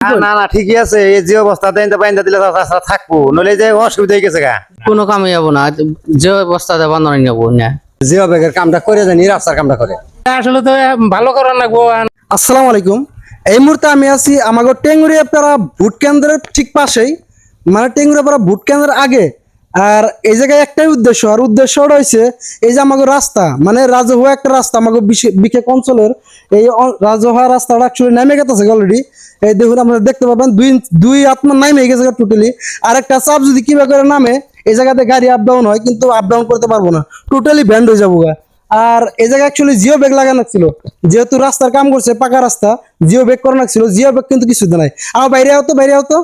না না ঠিকই আছে, এই যে অবস্থাতে বাইন্দা দিলে থাকবো, নইলে যে অসুবিধা হয়ে গেছে গা। কোনো কামে যাবো না, যে অবস্থাতে বান্ধব যাবো না। জিও ব্যাগের কামটা করে জানি, রাস্তার কামটা করে আসলে তো ভালো করার লাগবো। আসসালামু আলাইকুম। এই মুহূর্তে আমি আছি আমাগো টেঙ্গুরিয়াপাড়া ভোট কেন্দ্রের ঠিক পাশেই, মানে টেঙ্গুরিয়াপাড়া ভোট কেন্দ্রের আগে। আর এই জায়গায় একটাই উদ্দেশ্য, আর উদ্দেশ্যটা হয়েছে এই যে আমাগো রাস্তা, মানে রাজহুয়া একটা রাস্তা আমাগো বিকেক অঞ্চলের। এই রাজহুয়া রাস্তাটা অ্যাকচুয়ালি নেমে গেছে অলরেডি। এই দেখুন আপনারা দেখতে পাবেন দুই আত্মা নামে গেছে টোটালি। আর একটা চাপ যদি কিভাবে করে নামে, এই জায়গাতে গাড়ি আপ ডাউন হয়, কিন্তু আপ ডাউন করতে পারবো না, টোটালি ব্যান্ড হয়ে যাবো গা। আর এই জায়গায় অ্যাকচুয়ালি জিও ব্যাগ লাগানো ছিল, যেহেতু রাস্তার কাম করছে পাকা রাস্তা, জিও ব্যাগ করানো ছিল। জিও ব্যাগ কিন্তু কিছু নাই। আমার বাইরে হতো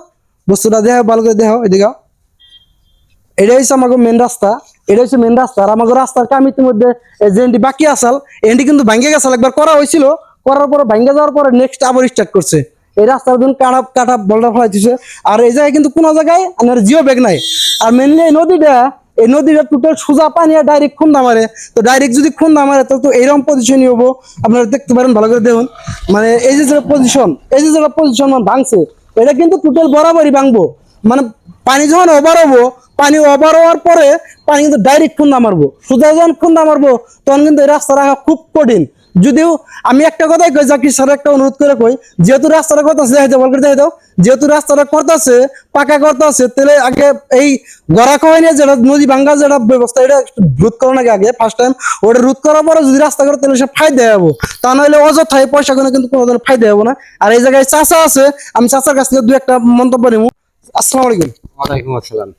বস্তুটা দেখাও, ভালো করে দেখাও, এদিকে এটা হচ্ছে আমাকে মেন রাস্তা। এটা হচ্ছে মেন রাস্তা। আর আমাকে রাস্তার কাম ইতিমধ্যে যে এনটি বাকি আসাল, এনটি কিন্তু ভাঙ্গে গেছে, একবার করা হয়েছিল, করার পরে ভাঙ্গে যাওয়ার পরে নেক্সট আবার স্টার্ট করছে। এই রাস্তার জন্য কাটা বলটা ফেলাই দিচ্ছে। আর এই জায়গায় কিন্তু কোনো জায়গায় আপনার জিও ব্যাগ নাই। আর মেনলি এই নদীটা টোটাল সোজা পানি আর ডাইরেক্ট খুন্দা মারে। তো ডাইরেক্ট যদি খুন্দা মারে তো এইরকম পজিশনই হবো। আপনারা দেখতে পারেন, ভালো করে দেখুন। মানে এই যে পজিশন ভাঙছে, এটা কিন্তু টোটাল বরাবরই ভাঙবো। মানে পানি যখন ওভার হবো, পানি ওভার হওয়ার পরে পানি কিন্তু ডাইরেক্ট খুন্দা মারবো। সোজা যখন খুন্দা মারবো তখন কিন্তু এই রাস্তা রাখা খুব কঠিন। যদিও আমি একটা কথাই কই, জাকির স্যার একটা অনুরোধ করে কই, যেহেতু রাস্তাটা করতেছে, দেখে দাও, যেহেতু রাস্তাটা করতেছে, পাকা করতেছে, তাহলে আগে এই গড়া খাওয়াই নিয়ে যেটা নদী ভাঙ্গা যেটা ব্যবস্থা, এটা রোধ করার আগে ফার্স্ট টাইম ওটা রোধ করার পরে যদি রাস্তা করে, তাহলে সে ফায়দা হবো। তা নাহলে অযথায় পয়সা করে কিন্তু কোনো ধরনের ফায়দা হবো না। আর এই জায়গায় চাচা আছে, আমি চাচার কাছ থেকে দু একটা মন্তব্য নিব। আসসালামু আলাইকুম। ওয়ালাইকুম আসসালাম।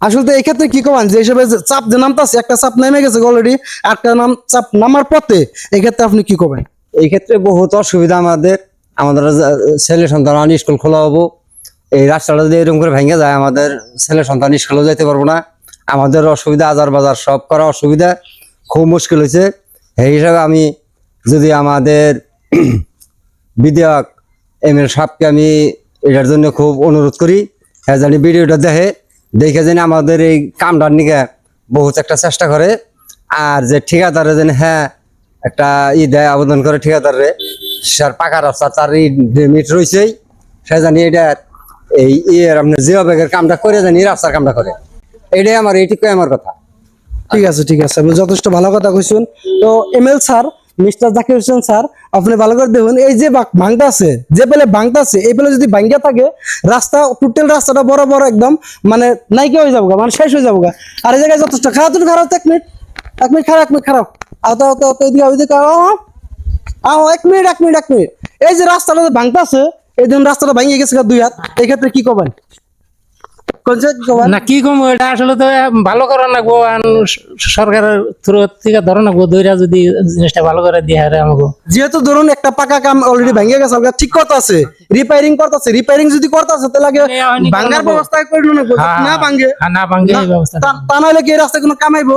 আসলে তো এই ক্ষেত্রে কি কমান, যে হিসেবে চাপ যে নামতাছে, একটা চাপ নেমে গেছে অলরেডি, একটা চাপ নামার পথে, এই ক্ষেত্রে আপনি কি করবেন? এই ক্ষেত্রে বহুত অসুবিধা আমাদের ছেলে সন্তান স্কুল খোলা হবো। এই রাস্তাটা যদি এরকম করে ভেঙে যায়, আমাদের ছেলে সন্তান স্কুলেও যাইতে পারবো না। আমাদের অসুবিধা, আজার বাজার সব করা অসুবিধা, খুব মুশকিল হয়েছে। এই হিসাবে আমি যদি আমাদের বিধায়ক ML সাহেবকে আমি এটার জন্য খুব অনুরোধ করি, হ্যাঁ জানি ভিডিওটা দেখে জানি আমাদের এই কামটার নিকে বহুত একটা চেষ্টা করে। আর যে ঠিকাদারে যেন হ্যাঁ একটা দেয়, আবেদন করে ঠিকাদারে, স্যার পাকা রাস্তা তার মিট রয়েছেই, সে জানি এটার এই আপনার জিও ব্যাগের কামটা করে জানি রাস্তার কামটা করে। এইটাই এইটুকুই আমার কথা। ঠিক আছে, ঠিক আছে, আপনি যথেষ্ট ভালো কথা কইছেন। তো ML sir, mister Zakir Hossain sir, আপনি ভালো করে দেখুন, এই যে ভাঙটা আছে, যে পেলে ভাঙটা আছে, এই পেলে যদি ভাঙ্গা থাকে, রাস্তা টোটাল রাস্তাটা বড় বড় একদম মানে নাইকিয়া হয়ে যাবো, মানে শেষ হয়ে যাবো। আর এই জায়গায় যথেষ্ট খারাপ, তুমি খারাপ, এক মিনিট খারাপ, এক মিনিট। এই যে রাস্তাটা ভাঙটা আছে, এই ধরুন রাস্তাটা ভাঙিয়ে গেছে দুই হাত, এই ক্ষেত্রে কি করবেন? না কি কম, এটা আসলে তো ভালো করার লাগবো। সরকারের থ্রু থেকে ধরো লাগবো, দইরা যদি জিনিসটা ভালো করে দিয়ে হারে আমাকে। যেহেতু ধরুন একটা পাকা কাম অলরেডি ভেঙে গেছে, ঠিক করতেছে, রিপেয়ারিং যদি করতেছে, তাহলে আগে ভাঙার ব্যবস্থা করলো না ভাঙে এই ব্যবস্থা তা নাহলে কি এই রাস্তায় কোনো কামাইবো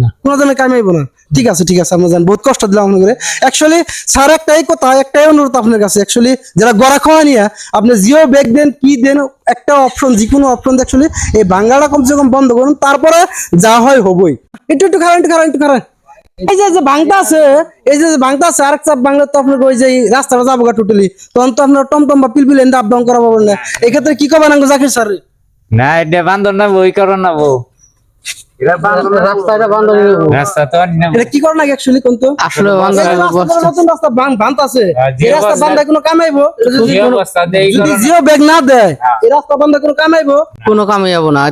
না, কোনো ধরনের কামাইবো না। ঠিক আছে, আমরা জানি বহুত কষ্ট দিলাম আপনার। অ্যাকচুয়ালি স্যার একটাই কথা, একটাই অনুরোধ আপনার কাছে, অ্যাকচুয়ালি যারা গড়া খাওয়া নিয়ে আপনি জিও ব্যাগ দেন, কি দেন, একটা অপশন, যে কোনো অপশন অ্যাকচুয়ালি এই বাংলাটা কমসে কম বন্ধ করুন, তারপরে যা হয় হবই। একটু খারাপ। এই যে ভাঙতা আছে, ভাঙতা আছে, আরেক চাপ বাংলা তো আপনার ওই যে রাস্তাটা যাবো টোটালি, তখন তো আপনার টমটম বা পিলপিল আপ ডাউন করা পাবেন না। এই ক্ষেত্রে কি করবেন জাকির স্যার? না, এটা বান্ধব না, বই করো না বউ। এটা কি করেন আগে অ্যাকচুয়ালি কোন তো আসলে নতুন রাস্তা বানতাছে, এই রাস্তা বান্ধায় কোনো কামাইবো? যদি জিও ব্যাগ না দেয়, এই রাস্তা বান্ধায় কোনো কামাইবো? কোনো কামে যাবো না,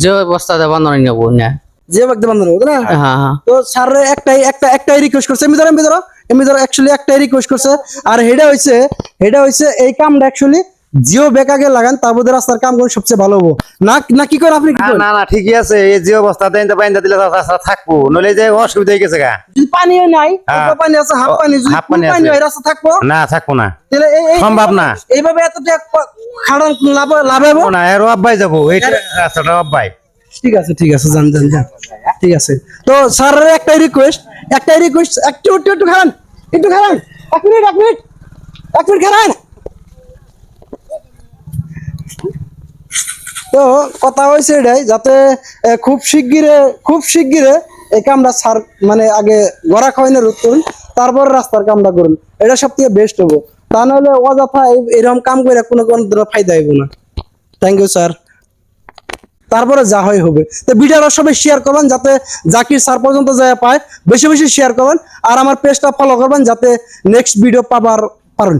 যে অবস্থাতে বান্ধব যাবো না। জিও ব্যাগ দিয়ে বান্ধানো না। হ্যাঁ। তো স্যার একটাই রিকোয়েস্ট করছে, এমনি ধরো অ্যাকচুয়ালি একটাই রিকোয়েস্ট করছে। আর হেডা হইছে এই কামটা অ্যাকচুয়ালি জিও ব্যাগ আগে লাগান, তারপর রাস্তার কাম করুন, সবচেয়ে ভালো হবো। না কি করেন আপনি? না না ঠিকই আছে, এই যে অবস্থাতে বাইন্দা দিলে থাকবো, নইলে যে অসুবিধা হয়ে গেছে গা। যদি পানিও নাই, পানি আছে, হাফ পানি, যদি পানি হয় রাস্তা থাকবো না, থাকবো না, তাহলে সম্ভব না। এইভাবে এতটা খাড়ান লাভ হবে না, এর অব্বাই যাবো, এই রাস্তাটা অব্বাই। ঠিক আছে, যান। ঠিক আছে, তো স্যারের একটাই রিকোয়েস্ট, একটু খারান, এক মিনিট খারান। তো কথা হয়েছে এটাই, যাতে খুব শিগগিরে এই কামটা স্যার মানে আগে গড়া খাওয়াইনে রোধ করুন, তারপর রাস্তার কামটা করুন, এটা সব থেকে বেস্ট হবো। তা নাহলে অযথা এরকম কাম করে কোনো ফায়দা হইব না। Thank you sir. তারপরে যা হয় হবে। তো ভিডিওটা সবাই শেয়ার করবেন যাতে জাকির স্যার পর্যন্ত যায় পায়, বেশি বেশি শেয়ার করবেন আর আমার পেজটা ফলো করবেন যাতে নেক্সট ভিডিও পাবার পারেন।